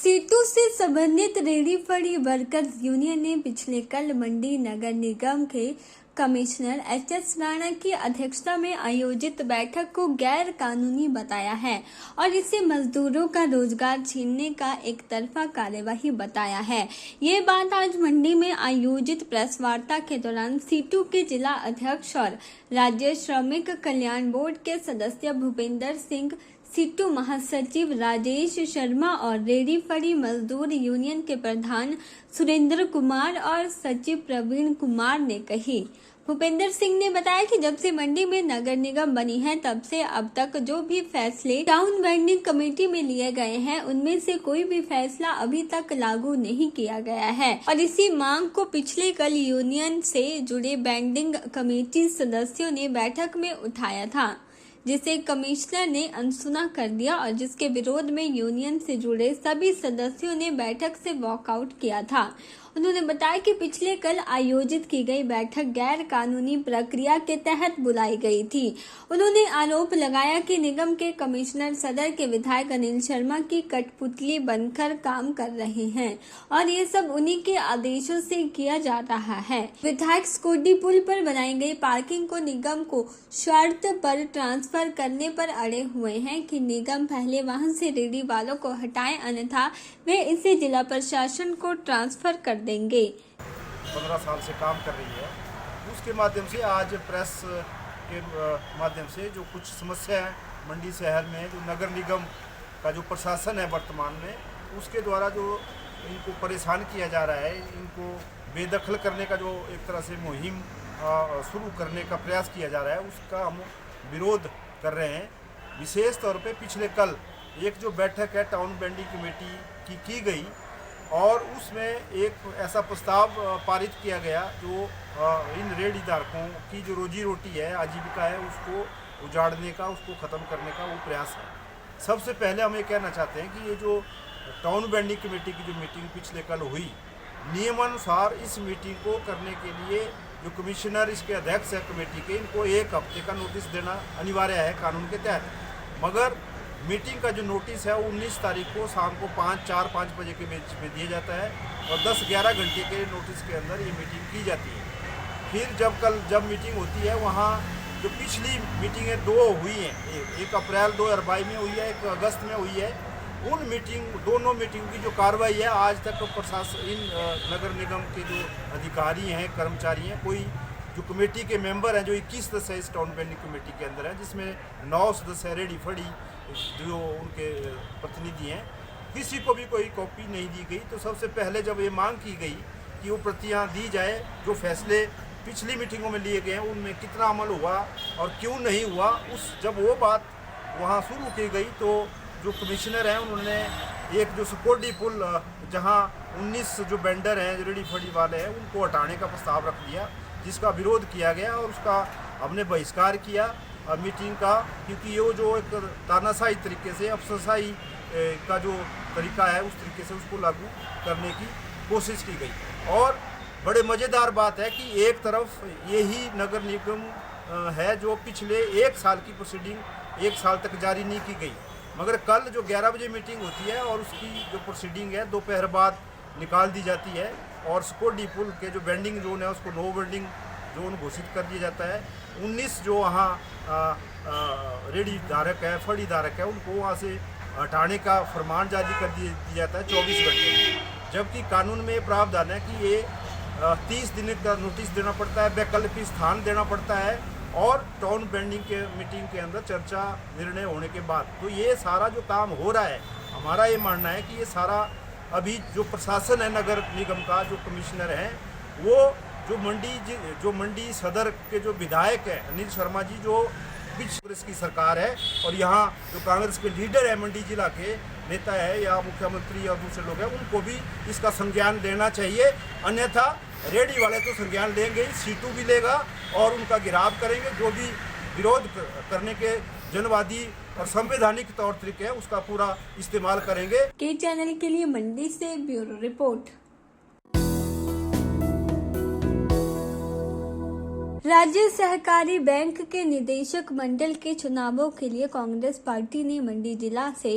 सीटों से संबंधित रेहड़ी फड़ी वर्कर्स यूनियन ने पिछले कल मंडी नगर निगम के कमिश्नर एच.एस. राणा की अध्यक्षता में आयोजित बैठक को गैर कानूनी बताया है और इसे मजदूरों का रोजगार छीनने का एक तरफा कार्यवाही बताया है। ये बात आज मंडी में आयोजित प्रेस वार्ता के दौरान सीटू के जिला अध्यक्ष और राज्य श्रमिक कल्याण बोर्ड के सदस्य भूपेंद्र सिंह, सीटू महासचिव राजेश शर्मा और रेहड़ी फड़ी मजदूर यूनियन के प्रधान सुरेंद्र कुमार और सचिव प्रवीण कुमार ने कही। भूपेंद्र सिंह ने बताया कि जब से मंडी में नगर निगम बनी है तब से अब तक जो भी फैसले टाउन वेंडिंग कमेटी में लिए गए हैं उनमें से कोई भी फैसला अभी तक लागू नहीं किया गया है और इसी मांग को पिछले कल यूनियन से जुड़े वेंडिंग कमेटी सदस्यों ने बैठक में उठाया था, जिसे कमिश्नर ने अनसुना कर दिया और जिसके विरोध में यूनियन से जुड़े सभी सदस्यों ने बैठक से वॉकआउट किया था। उन्होंने बताया कि पिछले कल आयोजित की गई बैठक गैर कानूनी प्रक्रिया के तहत बुलाई गई थी। उन्होंने आरोप लगाया कि निगम के कमिश्नर सदर के विधायक अनिल शर्मा की कठपुतली बनकर काम कर रहे हैं और ये सब उन्हीं के आदेशों से किया जा रहा है। विधायक स्कूटी पुल पर बनाई गई पार्किंग को निगम को शर्त पर ट्रांसफर करने पर अड़े हुए हैं कि निगम पहले वहां से रेहड़ी वालों को हटाए, अन्यथा वे इसे जिला प्रशासन को ट्रांसफर कर देंगे। 15 साल से काम कर रही है, उसके माध्यम से आज प्रेस के माध्यम से जो कुछ समस्या है मंडी शहर में, जो नगर निगम का जो प्रशासन है वर्तमान में, उसके द्वारा जो इनको परेशान किया जा रहा है, इनको बेदखल करने का जो एक तरह से मुहिम शुरू करने का प्रयास किया जा रहा है, उसका हम विरोध कर रहे हैं। विशेष तौर पे पिछले कल एक जो बैठक है टाउन वेंडिंग कमेटी की गई और उसमें एक ऐसा प्रस्ताव पारित किया गया जो इन रेहड़ी धारकों की जो रोजी रोटी है, आजीविका है, उसको उजाड़ने का, उसको ख़त्म करने का वो प्रयास है। सबसे पहले हम ये कहना चाहते हैं कि ये जो टाउन वेंडिंग कमेटी की जो मीटिंग पिछले कल हुई, नियमानुसार इस मीटिंग को करने के लिए जो कमिश्नर इसके अध्यक्ष है कमेटी के, इनको 1 हफ्ते का नोटिस देना अनिवार्य है कानून के तहत। मगर मीटिंग का जो नोटिस है वो 19 तारीख को शाम को 4-5 बजे के बीच में दिया जाता है और 10-11 घंटे के नोटिस के अंदर ये मीटिंग की जाती है। फिर जब मीटिंग होती है, वहाँ जो पिछली मीटिंगें 2 हुई हैं, 1 अप्रैल 2022 में हुई है, 1 अगस्त में हुई है, उन दोनों मीटिंग की जो कार्रवाई है आज तक प्रशासन, इन नगर निगम के जो अधिकारी हैं, कर्मचारी हैं, कोई जो कमेटी के मेंबर हैं, जो 21 सदस्य इस टाउन वेंडिंग कमेटी के अंदर हैं, जिसमें 9 सदस्य रेहड़ी फड़ी जो उनके प्रतिनिधि हैं, किसी को भी कोई कॉपी नहीं दी गई। तो सबसे पहले जब ये मांग की गई कि वो प्रतियां दी जाए, जो फैसले पिछली मीटिंगों में लिए गए हैं उनमें कितना अमल हुआ और क्यों नहीं हुआ, जब वो बात वहाँ शुरू की गई तो जो कमिश्नर हैं उन्होंने एक जो स्कूटी पुल जहाँ 19 जो वेंडर हैं, जो रेहड़ी फड़ी वाले हैं, उनको हटाने का प्रस्ताव रख दिया, जिसका विरोध किया गया और उसका हमने बहिष्कार किया मीटिंग का, क्योंकि ये जो एक तानाशाही तरीके से, अफसरशाही का जो तरीका है, उस तरीके से उसको लागू करने की कोशिश की गई। और बड़े मज़ेदार बात है कि एक तरफ यही नगर निगम है जो पिछले 1 साल की प्रोसीडिंग 1 साल तक जारी नहीं की गई, मगर कल जो 11 बजे मीटिंग होती है और उसकी जो प्रोसीडिंग है दोपहर बाद निकाल दी जाती है और स्कूटी पुल के जो वेंडिंग जोन है उसको नो वेंडिंग जोन घोषित कर दिया जाता है। 19 जो वहाँ रेहड़ी धारक है, फड़ी धारक है, उनको वहाँ से हटाने का फरमान जारी कर दिया जाता है 24 घंटे में, जबकि कानून में प्रावधान है कि ये 30 दिन का नोटिस देना पड़ता है, वैकल्पिक स्थान देना पड़ता है और टाउन वेंडिंग के मीटिंग के अंदर चर्चा निर्णय होने के बाद। तो ये सारा जो काम हो रहा है, हमारा ये मानना है कि ये सारा अभी जो प्रशासन है नगर निगम का, जो कमिश्नर हैं, वो जो मंडी सदर के जो विधायक है अनिल शर्मा जी, जो कांग्रेस की सरकार है और यहाँ जो कांग्रेस के लीडर है, मंडी जिला के नेता है या मुख्यमंत्री और दूसरे लोग हैं, उनको भी इसका संज्ञान लेना चाहिए। अन्यथा रेहड़ी वाले तो संज्ञान लेंगे ही, सीटू भी लेगा और उनका गिराव करेंगे। जो भी विरोध करने के जनवादी और संवैधानिक तौर तरीके हैं उसका पूरा इस्तेमाल करेंगे। के चैनल के लिए मंडी से ब्यूरो रिपोर्ट। राज्य सहकारी बैंक के निदेशक मंडल के चुनावों के लिए कांग्रेस पार्टी ने मंडी जिला से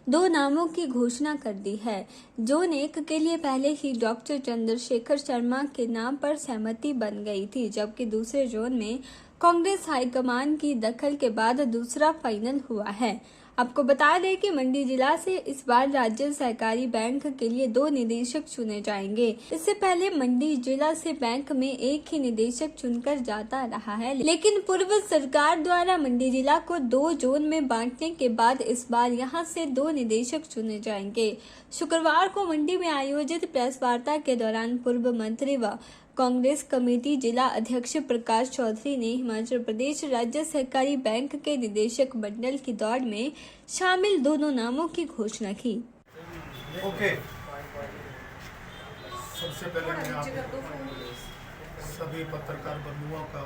2 नामों की घोषणा कर दी है। जोन 1 के लिए पहले ही डॉक्टर चंद्रशेखर शर्मा के नाम पर सहमति बन गई थी, जबकि दूसरे जोन में कांग्रेस हाईकमान की दखल के बाद दूसरा फाइनल हुआ है। आपको बता दें कि मंडी जिला से इस बार राज्य सहकारी बैंक के लिए 2 निदेशक चुने जाएंगे। इससे पहले मंडी जिला से बैंक में एक ही निदेशक चुनकर जाता रहा है, लेकिन पूर्व सरकार द्वारा मंडी जिला को 2 जोन में बांटने के बाद इस बार यहां से 2 निदेशक चुने जाएंगे। शुक्रवार को मंडी में आयोजित प्रेस वार्ता के दौरान पूर्व मंत्री व कांग्रेस कमेटी जिला अध्यक्ष प्रकाश चौधरी ने हिमाचल प्रदेश राज्य सहकारी बैंक के निदेशक मंडल की दौड़ में शामिल दोनों नामों की घोषणा की। ओके, सबसे पहले मैं आप सभी पत्रकार बंधुओं का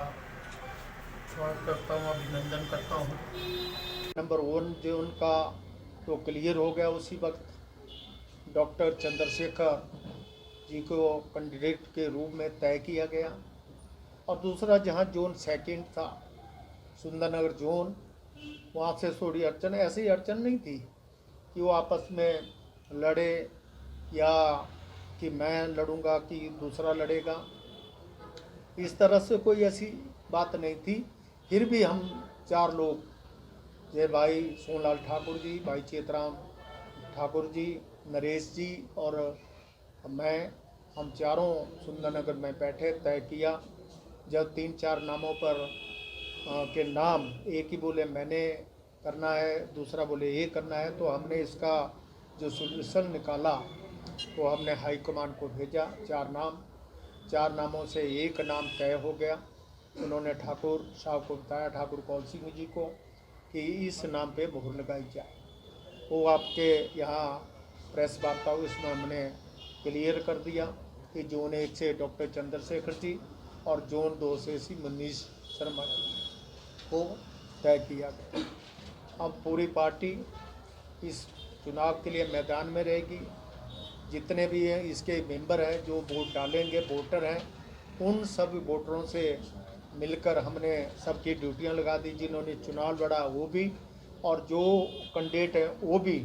स्वागत करता हूँ, अभिनंदन करता हूँ। नंबर 1 जो उनका तो क्लियर हो गया, उसी वक्त डॉक्टर चंद्रशेखर जी को कैंडिडेट के रूप में तय किया गया। और दूसरा जहाँ जोन 2 था, सुंदरनगर जोन, वहाँ से थोड़ी अड़चन, ऐसी अड़चन नहीं थी कि वो आपस में लड़े या कि मैं लड़ूंगा कि दूसरा लड़ेगा, इस तरह से कोई ऐसी बात नहीं थी। फिर भी हम 4 लोग, जय भाई सोनलाल ठाकुर जी, भाई चेतराम ठाकुर जी, नरेश जी और हम चारों सुंदरनगर में बैठे, तय किया। जब 3-4 नामों पर के नाम एक ही बोले मैंने करना है, दूसरा बोले ये करना है, तो हमने इसका जो सोल्यूशन निकाला तो हमने हाईकमान को भेजा। 4 नामों से एक नाम तय हो गया। उन्होंने ठाकुर साहब को बताया, ठाकुर कौल सिंह जी को, कि इस नाम पे मोहर लगाई जाए। वो आपके यहाँ प्रेस वार्ता हुई, इसमें हमने क्लियर कर दिया कि जोन 1 से डॉक्टर चंद्रशेखर जी और जोन 2 से श्री मनीष शर्मा जी को तय किया गया। अब पूरी पार्टी इस चुनाव के लिए मैदान में रहेगी। जितने भी हैं इसके मेंबर हैं, जो वोट डालेंगे, वोटर हैं, उन सभी वोटरों से मिलकर हमने सबकी ड्यूटियां लगा दी। जिन्होंने चुनाव लड़ा वो भी, और जो कैंडिडेट हैं वो भी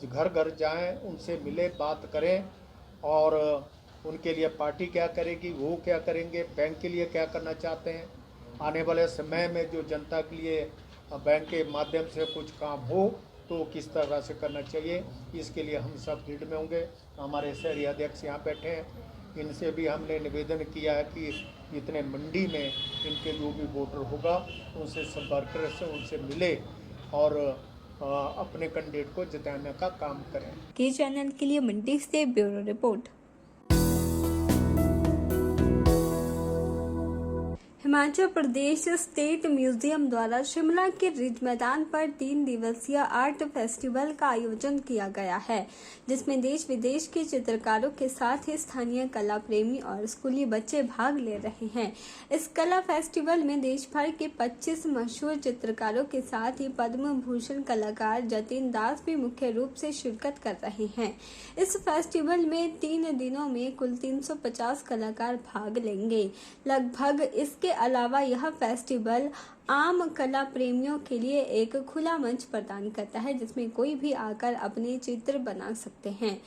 घर घर जाएं, उनसे मिले, बात करें और उनके लिए पार्टी क्या करेगी, वो क्या करेंगे, बैंक के लिए क्या करना चाहते हैं, आने वाले समय में जो जनता के लिए बैंक के माध्यम से कुछ काम हो तो किस तरह से करना चाहिए, इसके लिए हम सब फील्ड में होंगे। हमारे शहरी अध्यक्ष यहाँ बैठे हैं, इनसे भी हमने निवेदन किया है कि इतने मंडी में इनके जो भी वोटर होगा उनसे संपर्क करें, उनसे मिले और अपने कैंडिडेट को जिताने का काम करें। के चैनल के लिए मंडी से bureau report. Himachal Pradesh state museum द्वारा शिमला के रिज मैदान पर 3 दिवसीय आर्ट फेस्टिवल का आयोजन किया गया है, जिसमें देश विदेश के चित्रकारों के साथ ही स्थानीय कला प्रेमी और स्कूली बच्चे भाग ले रहे हैं। इस कला फेस्टिवल में देश भर के 25 मशहूर चित्रकारों के साथ ही पद्म भूषण कलाकार जतिन दास भी मुख्य रूप से शिरकत कर रहे हैं। इस फेस्टिवल में 3 दिनों में कुल 350 कलाकार भाग लेंगे। लगभग इसके अलावा यह फेस्टिवल आम कला प्रेमियों के लिए एक खुला मंच प्रदान करता है, जिसमें कोई भी आकर अपने चित्र बना सकते हैं।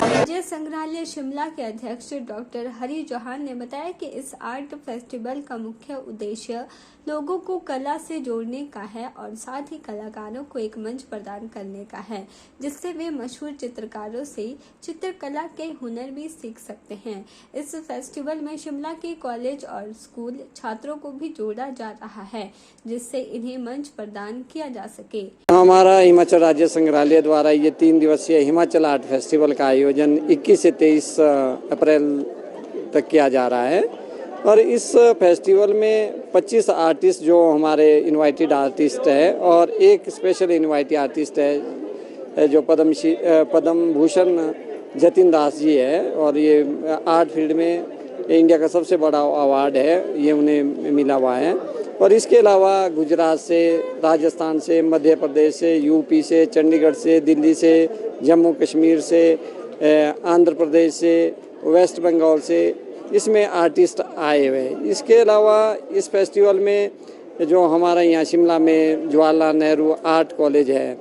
राज्य संग्रहालय शिमला के अध्यक्ष डॉक्टर हरि चौहान ने बताया कि इस आर्ट फेस्टिवल का मुख्य उद्देश्य लोगों को कला से जोड़ने का है और साथ ही कलाकारों को एक मंच प्रदान करने का है, जिससे वे मशहूर चित्रकारों से चित्रकला के हुनर भी सीख सकते हैं। इस फेस्टिवल में शिमला के कॉलेज और स्कूल छात्रों को भी जोड़ा जा रहा है, जिससे इन्हें मंच प्रदान किया जा सके। हमारा हिमाचल राज्य संग्रहालय द्वारा ये 3 दिवसीय हिमाचल आर्ट फेस्टिवल का आयोजन 21 से 23 अप्रैल तक किया जा रहा है और इस फेस्टिवल में 25 आर्टिस्ट जो हमारे इनवाइटेड आर्टिस्ट है और एक स्पेशल इनवाइटेड आर्टिस्ट है जो पद्म भूषण जतिन दास जी है और ये आर्ट फील्ड में इंडिया का सबसे बड़ा अवार्ड है, ये उन्हें मिला हुआ है। और इसके अलावा गुजरात से, राजस्थान से, मध्य प्रदेश से, यूपी से, चंडीगढ़ से, दिल्ली से, जम्मू कश्मीर से, आंध्र प्रदेश से, वेस्ट बंगाल से इसमें आर्टिस्ट आए हुए हैं। इसके अलावा इस फेस्टिवल में जो हमारा यहाँ शिमला में जवाहरलाल नेहरू आर्ट कॉलेज है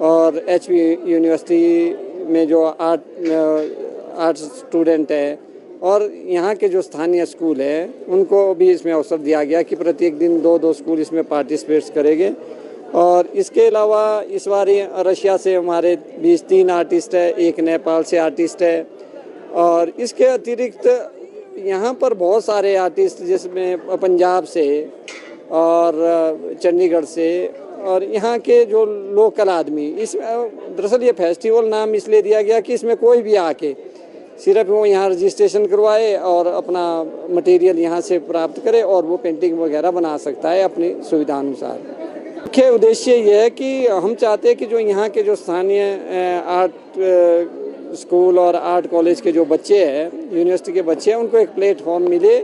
और HP यूनिवर्सिटी में जो आर्ट स्टूडेंट है और यहाँ के जो स्थानीय स्कूल है उनको भी इसमें अवसर दिया गया कि प्रत्येक दिन 2-2 स्कूल इसमें पार्टिसिपेट करेंगे। और इसके अलावा इस बार रशिया से हमारे 23 आर्टिस्ट है, एक नेपाल से आर्टिस्ट है और इसके अतिरिक्त यहाँ पर बहुत सारे आर्टिस्ट जिसमें पंजाब से और चंडीगढ़ से और यहाँ के जो लोकल आदमी, इस दरअसल ये फेस्टिवल नाम इसलिए दिया गया कि इसमें कोई भी आके सिर्फ वो यहाँ रजिस्ट्रेशन करवाए और अपना मटेरियल यहाँ से प्राप्त करे और वो पेंटिंग वगैरह बना सकता है अपनी सुविधा अनुसार। मुख्य उद्देश्य ये है कि हम चाहते हैं कि जो यहाँ के जो स्थानीय आर्ट स्कूल और आर्ट कॉलेज के जो बच्चे हैं, यूनिवर्सिटी के बच्चे हैं, उनको एक प्लेटफॉर्म मिले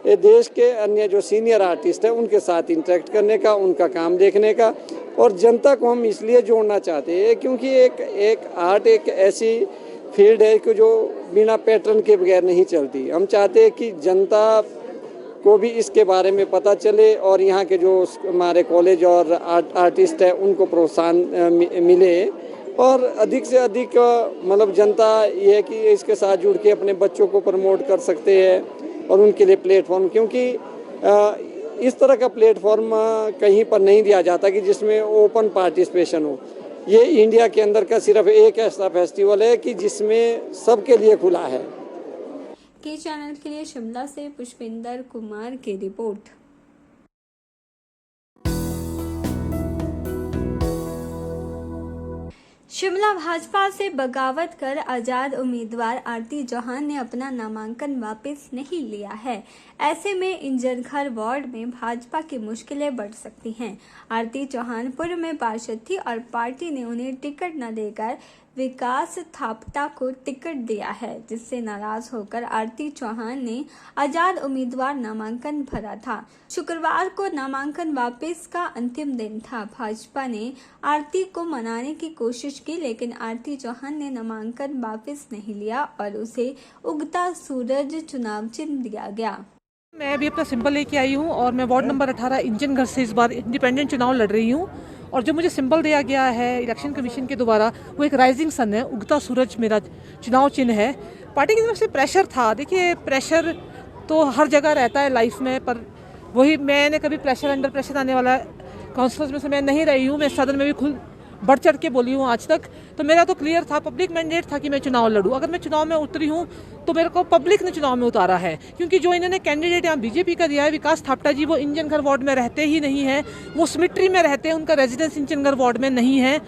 ये देश के अन्य जो सीनियर आर्टिस्ट हैं उनके साथ इंटरेक्ट करने का, उनका काम देखने का। और जनता को हम इसलिए जोड़ना चाहते हैं क्योंकि एक आर्ट एक ऐसी फील्ड है कि जो बिना पैटर्न के बगैर नहीं चलती। हम चाहते हैं कि जनता को भी इसके बारे में पता चले और यहाँ के जो हमारे कॉलेज और आर्टिस्ट है उनको प्रोत्साहन मिले और अधिक से अधिक मतलब जनता ये है कि इसके साथ जुड़ के अपने बच्चों को प्रमोट कर सकते हैं और उनके लिए प्लेटफॉर्म, क्योंकि इस तरह का प्लेटफॉर्म कहीं पर नहीं दिया जाता कि जिसमें ओपन पार्टिसिपेशन हो। ये इंडिया के अंदर का सिर्फ एक ऐसा फेस्टिवल है कि जिसमें सबके लिए खुला है। के चैनल के लिए शिमला से पुष्पिंदर कुमार की रिपोर्ट। शिमला भाजपा से बगावत कर आजाद उम्मीदवार आरती चौहान ने अपना नामांकन वापस नहीं लिया है। ऐसे में इंजनघर वार्ड में भाजपा की मुश्किलें बढ़ सकती हैं। आरती चौहान पूर्व में पार्षद थी और पार्टी ने उन्हें टिकट न देकर विकास थापटा को टिकट दिया है, जिससे नाराज होकर आरती चौहान ने आजाद उम्मीदवार नामांकन भरा था। शुक्रवार को नामांकन वापस का अंतिम दिन था। भाजपा ने आरती को मनाने की कोशिश की, लेकिन आरती चौहान ने नामांकन वापस नहीं लिया और उसे उगता सूरज चुनाव चिन्ह दिया गया। मैं अभी अपना सिंबल लेके आई हूँ और मैं वार्ड नंबर 18 इंजनघर से इस बार इंडिपेंडेंट चुनाव लड़ रही हूँ और जो मुझे सिंबल दिया गया है इलेक्शन कमीशन के द्वारा वो एक राइजिंग सन है, उगता सूरज मेरा चुनाव चिन्ह है। पार्टी की तरफ से प्रेशर था। देखिए, प्रेशर तो हर जगह रहता है लाइफ में, पर वही मैंने कभी प्रेशर अंडर प्रेशर आने वाला काउंसलर्स में से मैं नहीं रही हूँ। मैं सदन में भी खुद बढ़ चढ़ के बोली हूँ आज तक। तो मेरा तो क्लियर था, पब्लिक मैंडेट था कि मैं चुनाव लड़ूँ। अगर मैं चुनाव में उतरी हूँ तो मेरे को पब्लिक ने चुनाव में उतारा है, क्योंकि जो इन्होंने कैंडिडेट यहाँ बीजेपी का दिया है विकास थापटा जी, वो इंजनघर वार्ड में रहते ही नहीं है, वो सिमिट्री में रहते हैं, उनका रेजिडेंस इंजनघर वार्ड में नहीं है।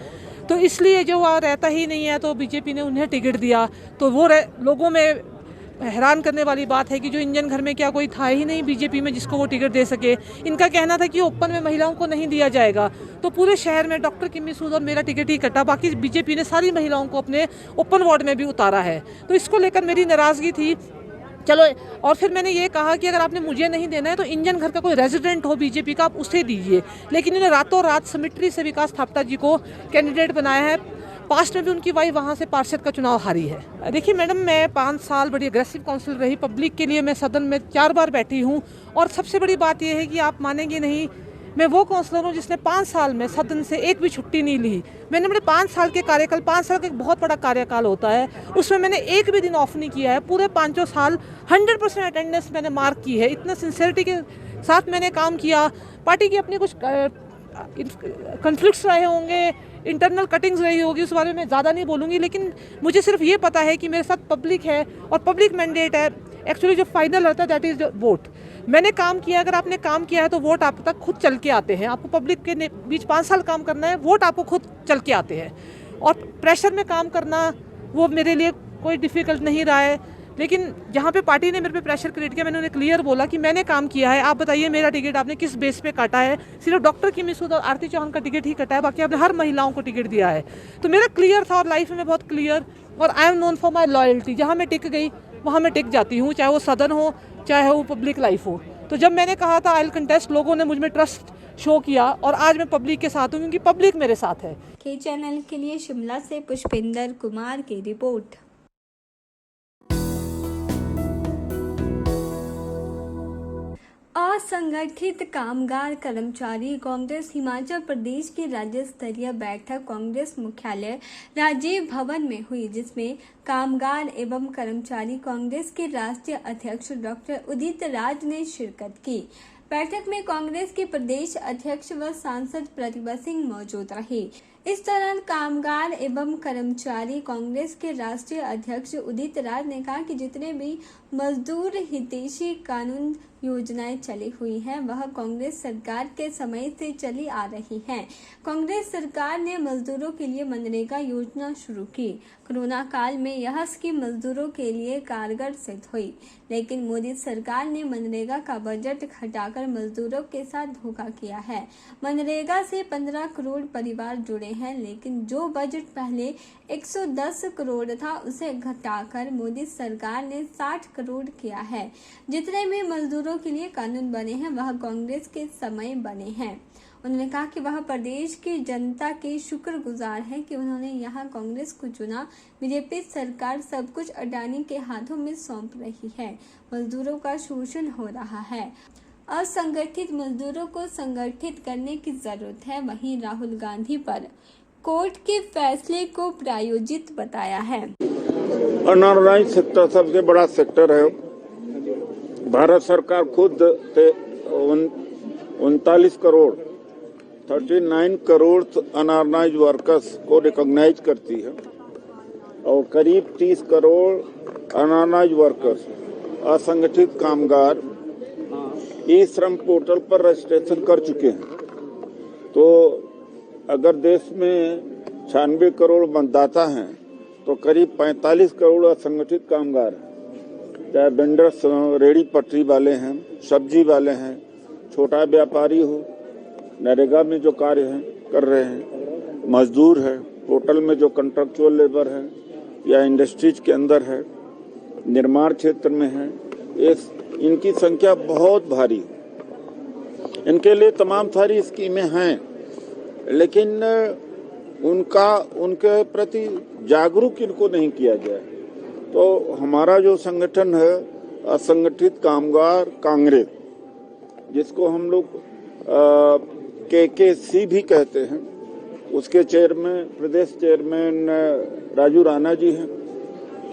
तो इसलिए जो वहाँ रहता ही नहीं है तो बीजेपी ने उन्हें टिकट दिया। तो वो लोगों में हैरान करने वाली बात है कि जो इंजनघर में क्या कोई था ही नहीं बीजेपी में जिसको वो टिकट दे सके। इनका कहना था कि ओपन में महिलाओं को नहीं दिया जाएगा, तो पूरे शहर में डॉक्टर किमी सूद और मेरा टिकट ही कटा। बाकी बीजेपी ने सारी महिलाओं को अपने ओपन वार्ड में भी उतारा है। तो इसको लेकर मेरी नाराज़गी थी। चलो, और फिर मैंने ये कहा कि अगर आपने मुझे नहीं देना है तो इंजनघर का कोई रेजिडेंट हो बीजेपी का, आप उसे दीजिए। लेकिन इन्होंने रातों रात सिमिट्री से विकास थापटा जी को कैंडिडेट बनाया है। पास्ट में भी उनकी वाइफ वहाँ से पार्षद का चुनाव हारी है। देखिए मैडम, मैं 5 साल बड़ी अग्रेसिव काउंसिलर रही। पब्लिक के लिए मैं सदन में 4 बार बैठी हूँ और सबसे बड़ी बात यह है कि आप मानेंगे नहीं, मैं वो काउंसलर हूँ जिसने 5 साल में सदन से एक भी छुट्टी नहीं ली। मैंने अपने 5 साल के कार्यकाल, 5 साल का एक बहुत बड़ा कार्यकाल होता है, उसमें मैंने एक भी दिन ऑफ नहीं किया है। पूरे 5 साल 100% अटेंडेंस मैंने मार्क की है। इतना सिंसियरिटी के साथ मैंने काम किया। पार्टी की अपनी कुछ कन्फ्लिक्ट्स रहे होंगे, इंटरनल कटिंग्स रही होगी, उस बारे में ज़्यादा नहीं बोलूँगी, लेकिन मुझे सिर्फ ये पता है कि मेरे साथ पब्लिक है और पब्लिक मैंडेट है। एक्चुअली जो फाइनल रहता है दैट इज़ वोट। मैंने काम किया, अगर आपने काम किया है तो वोट आप तक खुद चल के आते हैं। आपको पब्लिक के बीच 5 साल काम करना है, वोट आपको खुद चल के आते हैं। और प्रेशर में काम करना वो मेरे लिए कोई डिफ़िकल्ट नहीं रहा है। लेकिन जहाँ पे पार्टी ने मेरे पे प्रेशर क्रिएट किया, मैंने उन्हें क्लियर बोला कि मैंने काम किया है, आप बताइए मेरा टिकट आपने किस बेस पे काटा है। सिर्फ डॉक्टर किमी सूद और आरती चौहान का टिकट ही कटा है, बाकी आपने हर महिलाओं को टिकट दिया है। तो मेरा क्लियर था और लाइफ में बहुत क्लियर, और I am known for my loyalty. जहाँ मैं टिक गई वहाँ मैं टिक जाती हूँ, चाहे वो सदन हो चाहे वो पब्लिक लाइफ हो। तो जब मैंने कहा था आई विल कंटेस्ट, लोगों ने मुझ में ट्रस्ट शो किया और आज मैं पब्लिक के साथ हूँ क्योंकि पब्लिक मेरे साथ है। के चैनल के लिए शिमला से पुष्पिंदर कुमार की रिपोर्ट। असंगठित कामगार कर्मचारी कांग्रेस हिमाचल प्रदेश की राज्य स्तरीय बैठक कांग्रेस मुख्यालय राजीव भवन में हुई, जिसमें कामगार एवं कर्मचारी कांग्रेस के राष्ट्रीय अध्यक्ष डॉक्टर उदित राज ने शिरकत की। बैठक में कांग्रेस के प्रदेश अध्यक्ष व सांसद प्रतिभा सिंह मौजूद रहे। इस दौरान कामगार एवं कर्मचारी कांग्रेस के राष्ट्रीय अध्यक्ष उदित राज ने कहा कि जितने भी मजदूर हितैषी कानून योजनाएं चली हुई हैं वह कांग्रेस सरकार के समय से चली आ रही हैं। कांग्रेस सरकार ने मजदूरों के लिए मनरेगा योजना शुरू की। कोरोना काल में यह स्कीम मजदूरों के लिए कारगर सिद्ध हुई, लेकिन मोदी सरकार ने मनरेगा का बजट घटाकर मजदूरों के साथ धोखा किया है। मनरेगा से 15 करोड़ परिवार जुड़े हैं, लेकिन जो बजट पहले 110 करोड़ था उसे घटाकर मोदी सरकार ने 60 करोड़ किया है। जितने भी मजदूरों के लिए कानून बने हैं वह कांग्रेस के समय बने हैं। उन्होंने कहा कि वह प्रदेश की जनता के शुक्रगुजार है कि उन्होंने यहां कांग्रेस को चुना। बीजेपी सरकार सब कुछ अडानी के हाथों में सौंप रही है। मजदूरों का शोषण हो रहा है। असंगठित मजदूरों को संगठित करने की जरूरत है। वहीं राहुल गांधी पर कोर्ट के फैसले को प्रायोजित बताया है। अनऑर्गेनाइज्ड सेक्टर सबसे बड़ा सेक्टर है। भारत सरकार खुद 39 करोड़ 39 करोड़ अनऑर्गेनाइज्ड वर्कर्स को रिकॉग्नाइज करती है और करीब 30 करोड़ अनऑर्गेनाइज्ड वर्कर्स असंगठित कामगार ई श्रम पोर्टल पर रजिस्ट्रेशन कर चुके हैं। तो अगर देश में 96 करोड़ मतदाता हैं तो करीब 45 करोड़ असंगठित कामगार हैं, चाहे वेंडर्स, रेड़ी पटरी वाले हैं, सब्जी वाले हैं, छोटा व्यापारी हो, नरेगा में जो कार्य हैं कर रहे हैं, मजदूर है, होटल में जो कॉन्ट्रैक्चुअल लेबर है या इंडस्ट्रीज के अंदर है, निर्माण क्षेत्र में है, इनकी संख्या बहुत भारी है। इनके लिए तमाम सारी स्कीमें हैं, लेकिन उनके प्रति जागरूक इनको नहीं किया जाए। तो हमारा जो संगठन है असंगठित कामगार कांग्रेस, जिसको हम लोग KKC भी कहते हैं, उसके चेयरमैन, प्रदेश चेयरमैन राजू राणा जी हैं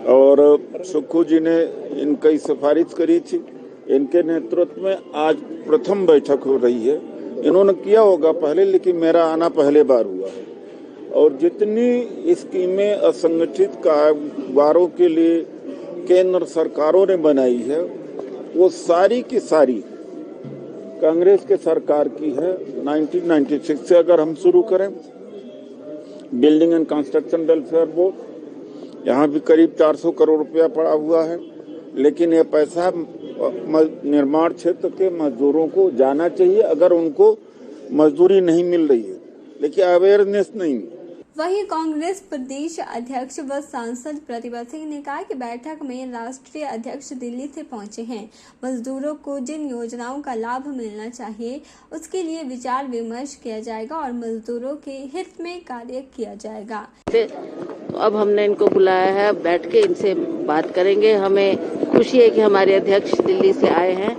और सुक्खू जी ने इनकी सिफारिश करी थी। इनके नेतृत्व में आज प्रथम बैठक हो रही है। इन्होंने किया होगा पहले, लेकिन मेरा आना पहले बार हुआ है। और जितनी स्कीमें असंगठित कामगारों के लिए केंद्र सरकारों ने बनाई है वो सारी की सारी कांग्रेस के सरकार की है। 1996 से अगर हम शुरू करें, building and construction welfare board, यहाँ भी करीब 400 करोड़ रुपया पड़ा हुआ है, लेकिन ये पैसा निर्माण क्षेत्र के मजदूरों को जाना चाहिए अगर उनको मजदूरी नहीं मिल रही है, लेकिन अवेयरनेस नहीं। वहीं कांग्रेस प्रदेश अध्यक्ष व सांसद प्रतिभा सिंह ने कहा कि बैठक में राष्ट्रीय अध्यक्ष दिल्ली से पहुंचे हैं। मजदूरों को जिन योजनाओं का लाभ मिलना चाहिए उसके लिए विचार विमर्श किया जाएगा और मजदूरों के हित में कार्य किया जाएगा। तो अब हमने इनको बुलाया है, बैठ के इनसे बात करेंगे। हमें खुशी है कि हमारे अध्यक्ष दिल्ली से आए हैं,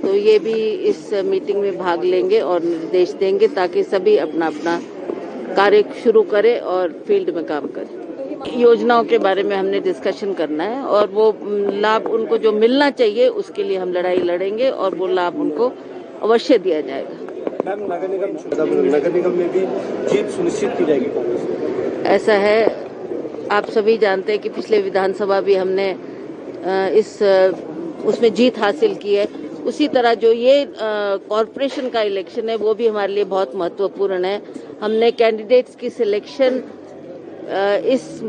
तो ये भी इस मीटिंग में भाग लेंगे और निर्देश देंगे ताकि सभी अपना अपना कार्य शुरू करें और फील्ड में काम करें। योजनाओं के बारे में हमने डिस्कशन करना है और वो लाभ उनको जो मिलना चाहिए उसके लिए हम लड़ाई लड़ेंगे और वो लाभ उनको अवश्य दिया जाएगा। मैम, नगर निगम में भी जीत सुनिश्चित की जाएगी कांग्रेस? ऐसा है, आप सभी जानते हैं कि पिछले विधानसभा भी हमने उसमें जीत हासिल की है। उसी तरह जो ये कॉरपोरेशन का इलेक्शन है वो भी हमारे लिए बहुत महत्वपूर्ण है। हमने कैंडिडेट्स की सिलेक्शन इस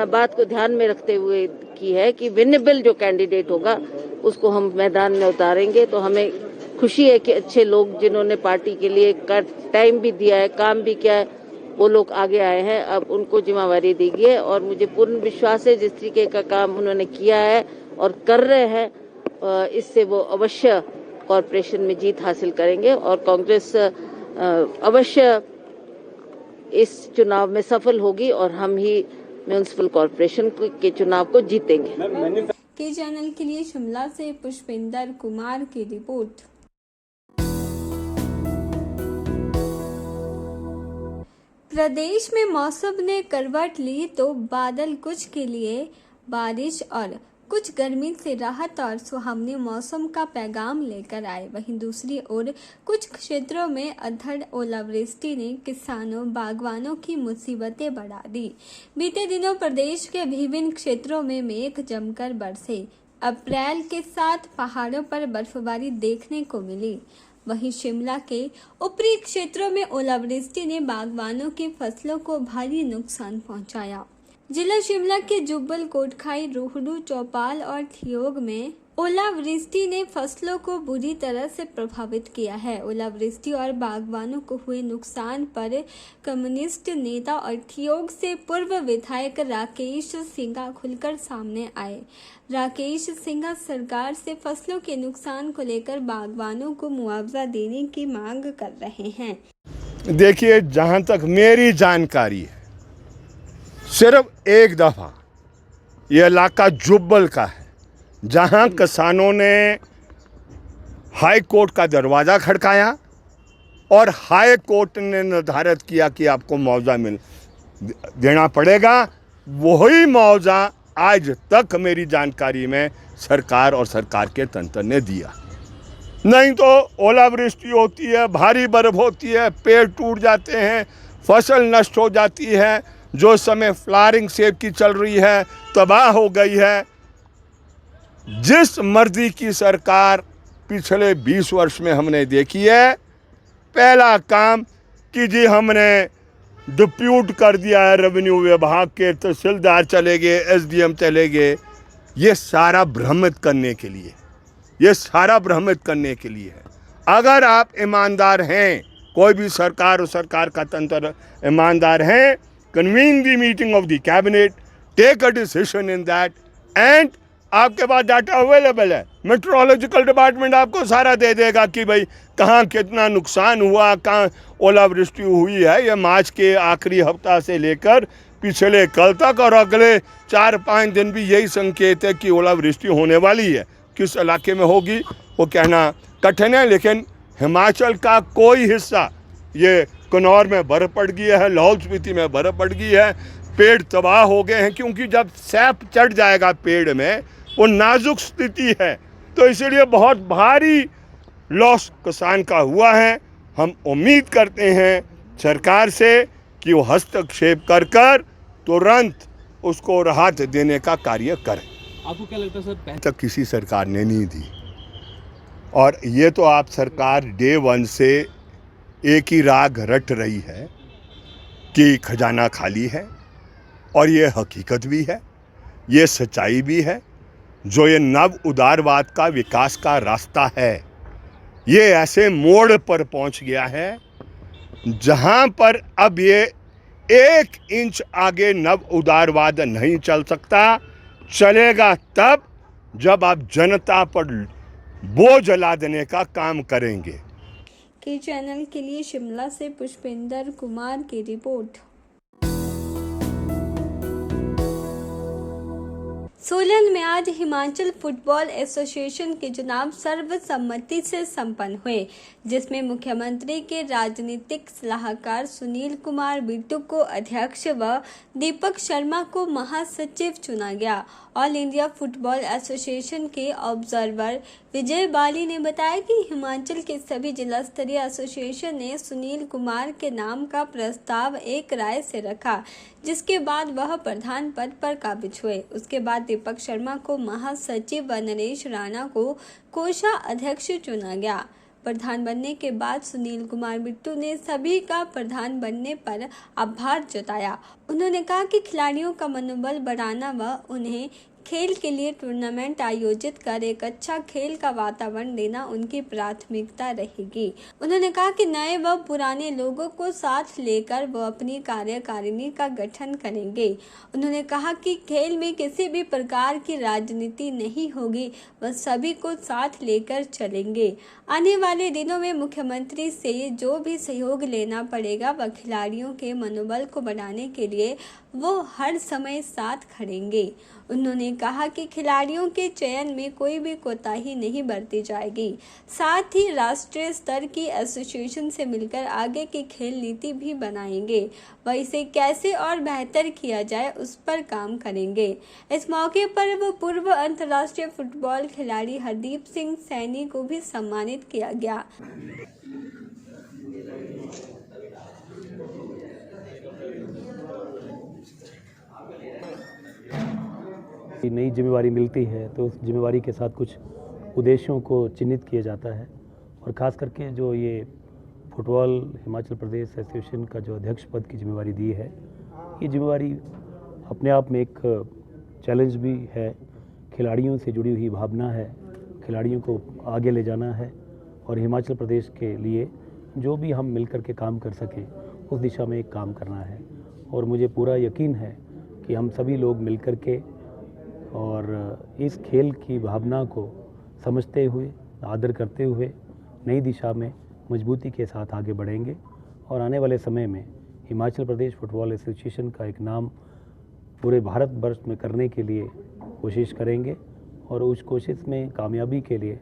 बात को ध्यान में रखते हुए की है कि विनेबल जो कैंडिडेट होगा उसको हम मैदान में उतारेंगे। तो हमें खुशी है कि अच्छे लोग जिन्होंने पार्टी के लिए टाइम भी दिया है, काम भी किया है, वो लोग आगे आए हैं। अब उनको जिम्मेवारी दी गई है और मुझे पूर्ण विश्वास है जिस तरीके का काम उन्होंने किया है और कर रहे हैं, इससे वो अवश्य कॉरपोरेशन में जीत हासिल करेंगे और कांग्रेस अवश्य इस चुनाव में सफल होगी और हम ही म्युनिसिपल कॉरपोरेशन के चुनाव को जीतेंगे। के चैनल के लिए शिमला से पुष्पिंदर कुमार की रिपोर्ट। प्रदेश में मौसम ने करवट ली तो बादल कुछ के लिए बारिश और कुछ गर्मी से राहत और सुहावने मौसम का पैगाम लेकर आए। वहीं दूसरी ओर कुछ क्षेत्रों में अंधड़ ओलावृष्टि ने किसानों बागवानों की मुसीबतें बढ़ा दी। बीते दिनों प्रदेश के विभिन्न क्षेत्रों में मेघ जमकर बरसे। अप्रैल के साथ पहाड़ों पर बर्फबारी देखने को मिली। वहीं शिमला के ऊपरी क्षेत्रों में ओलावृष्टि ने बागवानों की फसलों को भारी नुकसान पहुंचाया। जिला शिमला के जुब्बल, कोटखाई, रोहडू, चौपाल और ठियोग में ओलावृष्टि ने फसलों को बुरी तरह से प्रभावित किया है। ओलावृष्टि और बागवानों को हुए नुकसान पर कम्युनिस्ट नेता और ठियोग से पूर्व विधायक राकेश सिंघा खुलकर सामने आए। राकेश सिंघा सरकार से फसलों के नुकसान को लेकर बागवानों को मुआवजा देने की मांग कर रहे हैं। देखिए, जहां तक मेरी जानकारी है, सिर्फ एक दफा यह इलाका जुब्बल का है जहां किसानों ने हाई कोर्ट का दरवाज़ा खड़काया और हाई कोर्ट ने निर्धारित किया कि आपको मुआवजा देना पड़ेगा। वही मुआवजा आज तक मेरी जानकारी में सरकार और सरकार के तंत्र ने दिया। नहीं तो ओलावृष्टि होती है, भारी बर्फ होती है, पेड़ टूट जाते हैं, फसल नष्ट हो जाती है। जो समय फ्लावरिंग सेब की चल रही है, तबाह हो गई है। जिस मर्जी की सरकार पिछले 20 वर्ष में हमने देखी है, पहला काम कि जी हमने डिप्यूट कर दिया है रेवेन्यू विभाग के, तहसीलदार चले गए, एसडीएम चले गए। ये सारा भ्रमित करने के लिए, ये सारा भ्रमित करने के लिए है। अगर आप ईमानदार हैं, कोई भी सरकार और सरकार का तंत्र ईमानदार हैं, convene the meeting of the cabinet, take a decision in that, and आपके पास डाटा अवेलेबल है। मेट्रोलॉजिकल डिपार्टमेंट आपको सारा दे देगा कि भाई कहाँ कितना नुकसान हुआ, कहाँ ओलावृष्टि हुई है। ये मार्च के आखिरी हफ्ता से लेकर पिछले कल तक और अगले 4-5 दिन भी यही संकेत है कि ओलावृष्टि होने वाली है। किस इलाके में होगी वो कहना कठिन है, लेकिन हिमाचल का कोई हिस्सा, ये कन्नौर में बर्फ़ पड़ गई है, लाहौल स्पीति में बर्फ़ पड़ गई है, पेड़ तबाह हो गए हैं। क्योंकि जब सैप चढ़ जाएगा पेड़ में, वो नाजुक स्थिति है, तो इसीलिए बहुत भारी लॉस किसान का हुआ है। हम उम्मीद करते हैं सरकार से कि वो हस्तक्षेप कर कर तुरंत उसको राहत देने का कार्य करें। आपको क्या लगता है सर, पहले तक किसी सरकार ने नहीं दी, और ये तो आप सरकार डे 1 से एक ही राग रट रही है कि खजाना खाली है, और ये हकीकत भी है, ये सच्चाई भी है। जो ये नव उदारवाद का विकास का रास्ता है, ये ऐसे मोड़ पर पहुंच गया है जहां पर अब ये 1 इंच आगे नव उदारवाद नहीं चल सकता। चलेगा तब जब आप जनता पर बोझ ला देने का काम करेंगे। के चैनल के लिए शिमला से पुष्पिंदर कुमार की रिपोर्ट। सोलन में आज हिमाचल फुटबॉल एसोसिएशन के चुनाव सर्वसम्मति से संपन्न हुए, जिसमें मुख्यमंत्री के राजनीतिक सलाहकार सुनील कुमार बिट्टू को अध्यक्ष व दीपक शर्मा को महासचिव चुना गया। ऑल इंडिया फुटबॉल एसोसिएशन के ऑब्जर्वर विजय बाली ने बताया कि हिमाचल के सभी जिला स्तरीय एसोसिएशन ने सुनील कुमार के नाम का प्रस्ताव एक राय से रखा, जिसके बाद वह प्रधान पद पर काबिज हुए। उसके बाद दीपक शर्मा को महासचिव व नरेश राणा को कोषाध्यक्ष चुना गया। प्रधान बनने के बाद सुनील कुमार बिट्टू ने सभी का प्रधान बनने पर आभार जताया। उन्होंने कहा कि खिलाड़ियों का मनोबल बढ़ाना व उन्हें खेल के लिए टूर्नामेंट आयोजित कर एक अच्छा खेल का वातावरण देना उनकी प्राथमिकता रहेगी। उन्होंने कहा कि नए व पुराने लोगों को साथ लेकर वो अपनी कार्यकारिणी का गठन करेंगे। उन्होंने कहा कि खेल में किसी भी प्रकार की राजनीति नहीं होगी, वह सभी को साथ लेकर चलेंगे। आने वाले दिनों में मुख्यमंत्री से जो भी सहयोग लेना पड़ेगा, वह खिलाड़ियों के मनोबल को बढ़ाने के लिए वो हर समय साथ खड़ेंगे। उन्होंने कहा कि खिलाड़ियों के चयन में कोई भी कोताही नहीं बरती जाएगी। साथ ही राष्ट्रीय स्तर की एसोसिएशन से मिलकर आगे की खेल नीति भी बनाएंगे, वह इसे कैसे और बेहतर किया जाए उस पर काम करेंगे। इस मौके पर वो पूर्व अंतर्राष्ट्रीय फुटबॉल खिलाड़ी हरदीप सिंह सैनी को भी सम्मानित किया गया। नई जिम्मेवारी मिलती है तो उस जिम्मेवारी के साथ कुछ उद्देश्यों को चिन्हित किया जाता है, और ख़ास करके जो ये फुटबॉल हिमाचल प्रदेश एसोसिएशन का जो अध्यक्ष पद की जिम्मेवारी दी है, ये जिम्मेवारी अपने आप में एक चैलेंज भी है। खिलाड़ियों से जुड़ी हुई भावना है, खिलाड़ियों को आगे ले जाना है और हिमाचल प्रदेश के लिए जो भी हम मिलकर के काम कर सकें उस दिशा में एक काम करना है। और मुझे पूरा यकीन है कि हम सभी लोग मिलकर के और इस खेल की भावना को समझते हुए, आदर करते हुए नई दिशा में मजबूती के साथ आगे बढ़ेंगे और आने वाले समय में हिमाचल प्रदेश फुटबॉल एसोसिएशन का एक नाम पूरे भारत वर्ष में करने के लिए कोशिश करेंगे। और उस कोशिश में कामयाबी के लिए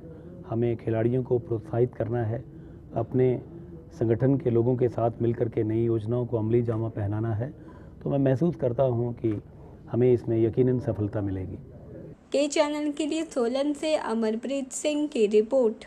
हमें खिलाड़ियों को प्रोत्साहित करना है, अपने संगठन के लोगों के साथ मिलकर के नई योजनाओं को अमली जामा पहनाना है। तो मैं महसूस करता हूं कि हमें इसमें यकीनन सफलता मिलेगी। के चैनल के लिए सोलन से अमरप्रीत सिंह की रिपोर्ट।